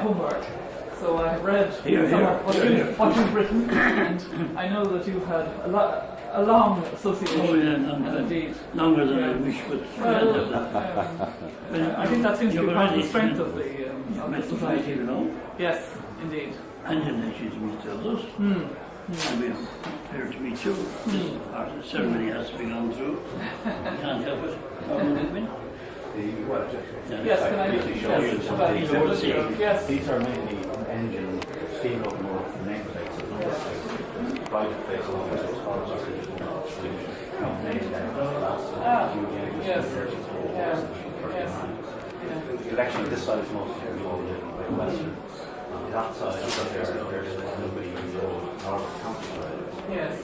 homework. So I have read what you've written, and I know that you've had a long association, and indeed longer than I wish, but I think that seems to be part of the strength of the society. You know? Yes, indeed. And you're likely to meet the others. And we're here to meet you. This part of the ceremony has to be gone through. Can't help it. Yes, can I show you some of these? Yes. These are mainly engine steam locomotive nameplates. Private places, yes. The election on this side is mostly involved in Western. On that side, there's nobody in the northern countryside. Yes.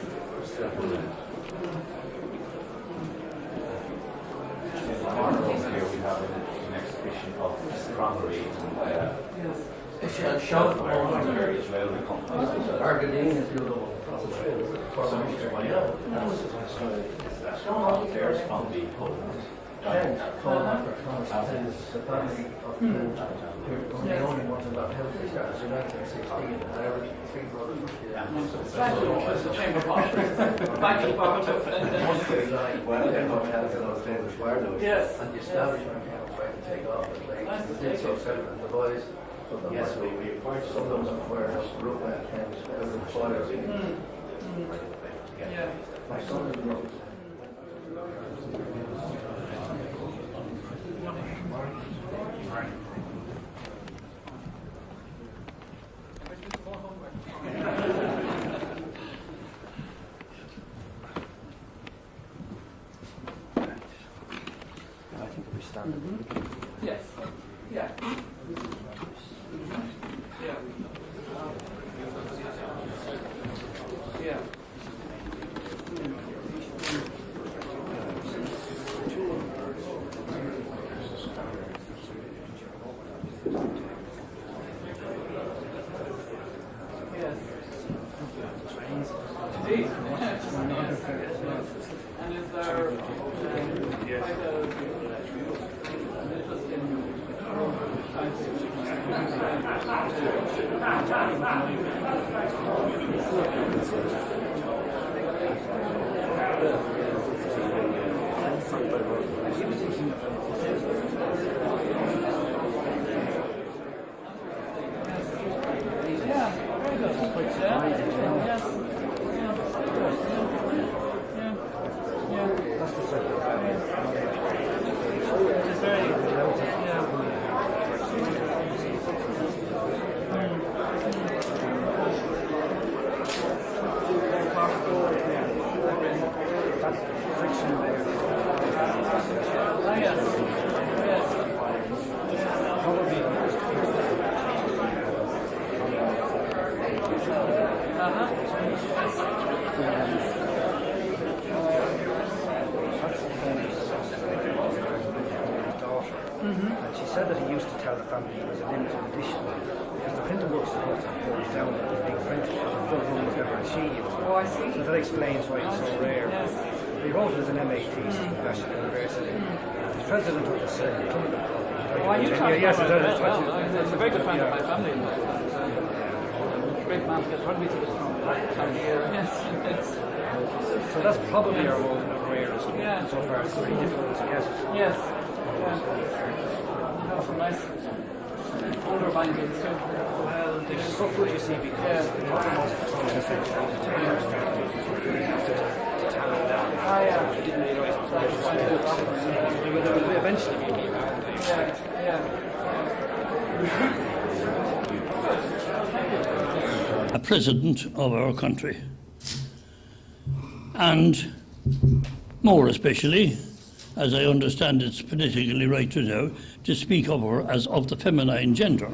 Here we have an exhibition of crockery and shelf various railway companies. Argadine is the other one. There's from the pub. The family of the only ones that helped me start in 1916, and every three brothers. It's a chamber pot. Back to the cooperative. Well, they're hotels and those Danish warlords. Yes. And the establishment was trying to take off, and they did so separate. The boys, Yes, we acquired some of them were Brooklyn, Kent, every boys. Yeah. My son is Brooklyn. Yes. Yeah. Yeah. Yeah. Yes. Indeed. And is there quite a And she said that he used to tell the family it was a limited edition because the printer books supposed to be poured down and it was being printed and the full one was never achieved. Oh, I see. So that explains why it's so rare. Yes. He wrote it as an MA thesis from National University. He's president of the Senate. Oh, I knew Charles. Yes, It's a very good friend of my family. Great man to get rugby to this from. Yes. So that's probably our most rarest one Yeah. so far. It's pretty difficult to get. Yes. Yeah. Have some nice older bindings too. Well, It's so good, you see, because the most essentially the tailor started to tell it down. Ah, yeah. He didn't realise it was going to be It will eventually be around. A president of our country. And more especially, as I understand it's politically right now, to speak of her as of the feminine gender.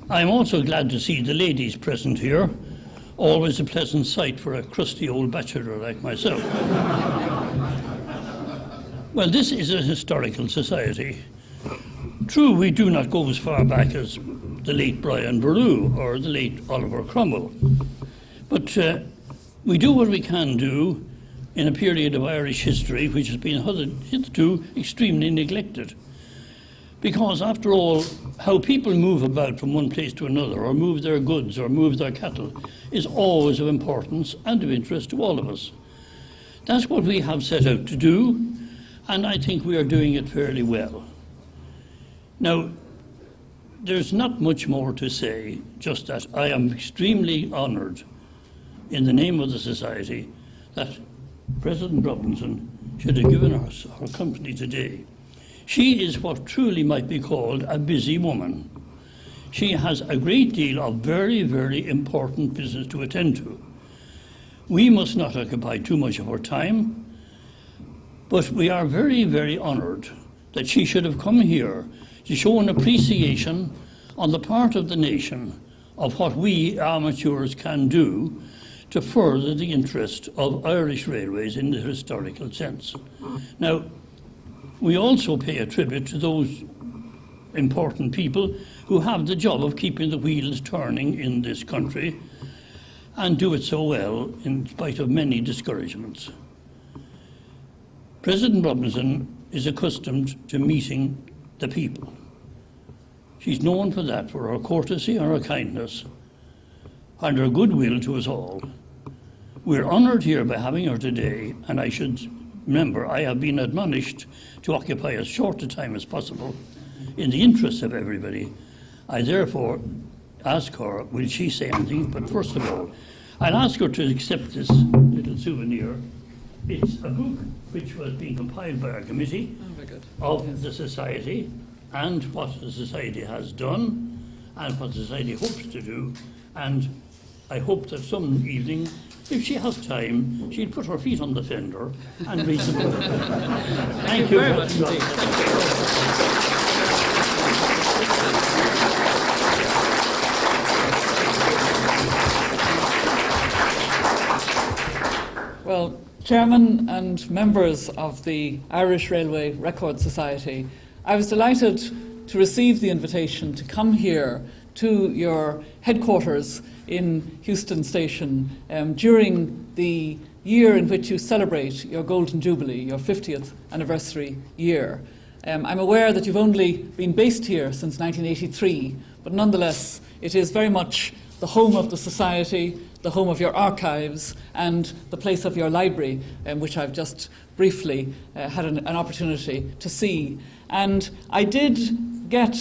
I'm also glad to see the ladies present here, always a pleasant sight for a crusty old bachelor like myself. Well, this is a historical society. True, we do not go as far back as the late Brian Boru or the late Oliver Cromwell, but we do what we can do in a period of Irish history which has been hitherto extremely neglected. Because after all, how people move about from one place to another, or move their goods, or move their cattle, is always of importance and of interest to all of us. That's what we have set out to do, and I think we are doing it fairly well. Now, there's not much more to say, just that I am extremely honoured in the name of the Society that President Robinson should have given us her company today. She is what truly might be called a busy woman. She has a great deal of very, very important business to attend to. We must not occupy too much of her time, but we are very, very honoured that she should have come here to show an appreciation on the part of the nation of what we amateurs can do to further the interest of Irish railways in the historical sense. Now, we also pay a tribute to those important people who have the job of keeping the wheels turning in this country and do it so well in spite of many discouragements. President Robinson is accustomed to meeting the people. She's known for that, for her courtesy and her kindness and her goodwill to us all. We're honoured here by having her today, and I should remember I have been admonished to occupy as short a time as possible in the interest of everybody. I therefore ask her, will she say anything? But first of all, I'll ask her to accept this little souvenir. It's a book which was being compiled by our committee of the Society and what the Society has done and what the Society hopes to do. And I hope that some evening, if she has time, she'll put her feet on the fender and read the book. Thank you very much indeed. Well, Chairman and members of the Irish Railway Record Society, I was delighted to receive the invitation to come here to your headquarters in Euston Station during the year in which you celebrate your Golden Jubilee, your 50th anniversary year. I'm aware that you've only been based here since 1983, but nonetheless it is very much the home of the Society, the home of your archives, and the place of your library, which I've just briefly had an opportunity to see. And I did get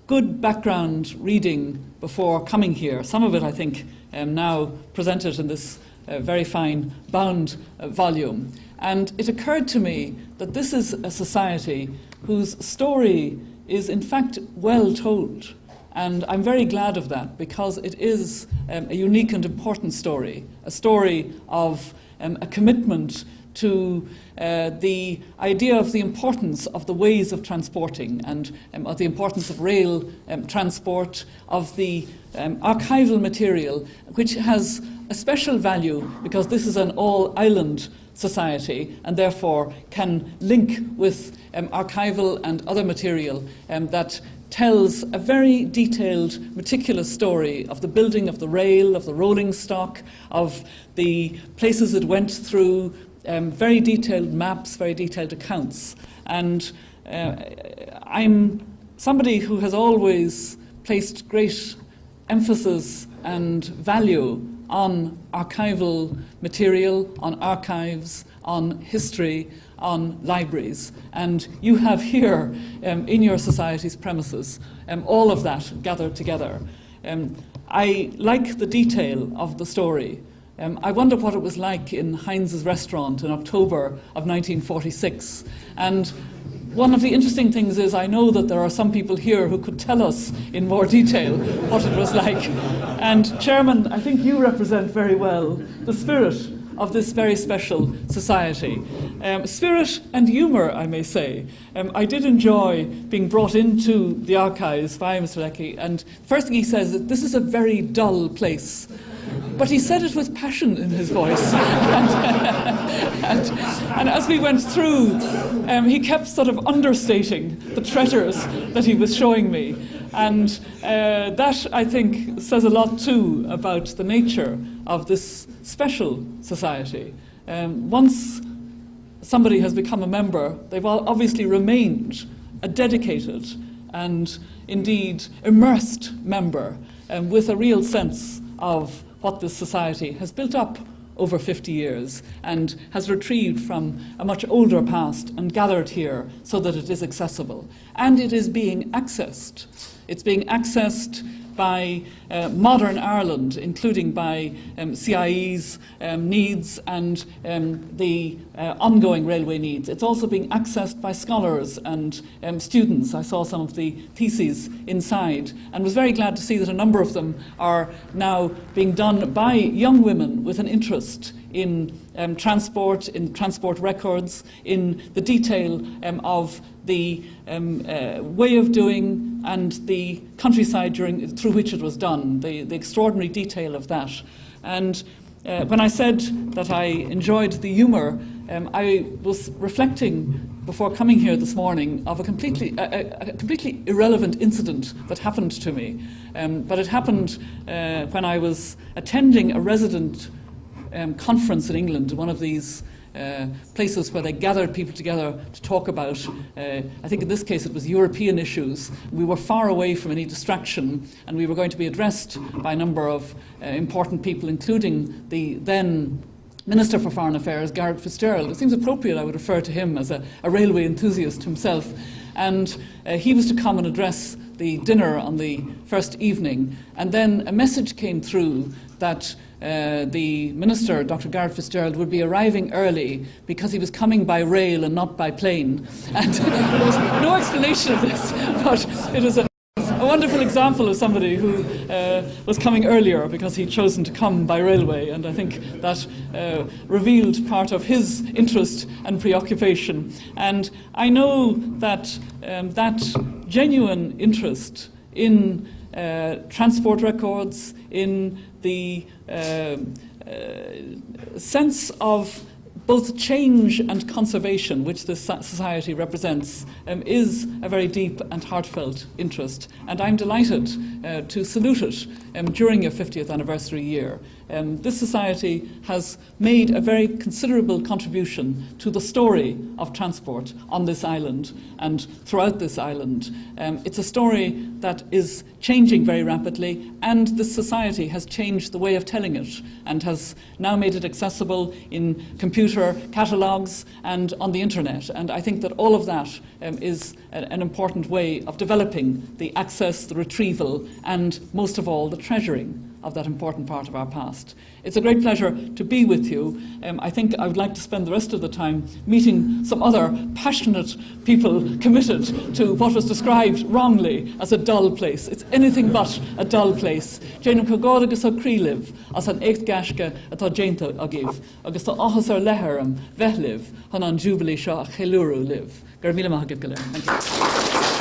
good background reading before coming here. Some of it, I think, now presented in this very fine bound volume. And it occurred to me that this is a society whose story is in fact well told. And I'm very glad of that, because it is a unique and important story, a story of a commitment to the idea of the importance of the ways of transporting and of the importance of rail transport, of the archival material, which has a special value because this is an all-island society and therefore can link with archival and other material that tells a very detailed, meticulous story of the building of the rail, of the rolling stock, of the places it went through, very detailed maps, very detailed accounts. And I'm somebody who has always placed great emphasis and value on archival material, on archives, on history, on libraries. And you have here, in your society's premises, all of that gathered together. I like the detail of the story. I wonder what it was like in Heinz's restaurant in October of 1946. And one of the interesting things is I know that there are some people here who could tell us in more detail what it was like. And Chairman, I think you represent very well the spirit of this very special society. Spirit and humour, I may say. I did enjoy being brought into the archives by Mr. Leckie, and first thing he says is, this is a very dull place. But he said it with passion in his voice. and as we went through, he kept sort of understating the treasures that he was showing me. And that, I think, says a lot too about the nature of this special society. Once somebody has become a member, they've obviously remained a dedicated and indeed immersed member with a real sense of what this society has built up over 50 years and has retrieved from a much older past and gathered here so that it is accessible. And it is being accessed. It's being accessed by modern Ireland, including by CIE's needs and the ongoing railway needs. It's also being accessed by scholars and students. I saw some of the theses inside and was very glad to see that a number of them are now being done by young women with an interest in transport records, in the detail of the way of doing and the countryside through which it was done, the extraordinary detail of that. And when I said that I enjoyed the humour, I was reflecting before coming here this morning of a completely irrelevant incident that happened to me. But it happened when I was attending a resident conference in England, one of these places where they gathered people together to talk about, I think in this case it was European issues. We were far away from any distraction and we were going to be addressed by a number of important people, including the then Minister for Foreign Affairs, Garret Fitzgerald. It seems appropriate I would refer to him as a railway enthusiast himself. And he was to come and address the dinner on the first evening. And then a message came through that the Minister, Dr. Garret Fitzgerald, would be arriving early because he was coming by rail and not by plane. And there was no explanation of this, but it was a wonderful example of somebody who was coming earlier because he'd chosen to come by railway, and I think that revealed part of his interest and preoccupation. And I know that that genuine interest in transport records, in the sense of both change and conservation, which this society represents, is a very deep and heartfelt interest. And I'm delighted to salute it during your 50th anniversary year. This society has made a very considerable contribution to the story of transport on this island and throughout this island. It's a story that is changing very rapidly, and this society has changed the way of telling it and has now made it accessible in computer catalogues and on the internet. And I think that all of that is an important way of developing the access, the retrieval, and most of all, the treasuring of that important part of our past. It's a great pleasure to be with you. I think I would like to spend the rest of the time meeting some other passionate people committed to what was described wrongly as a dull place. It's anything but a dull place. Jane Pagod agus a Creeliv, as an eight gashka at Argenta agiv, agus the officer leherum, vehliv, han an jubilee shah cheluru live. Garmila mahagib galer. Thank you.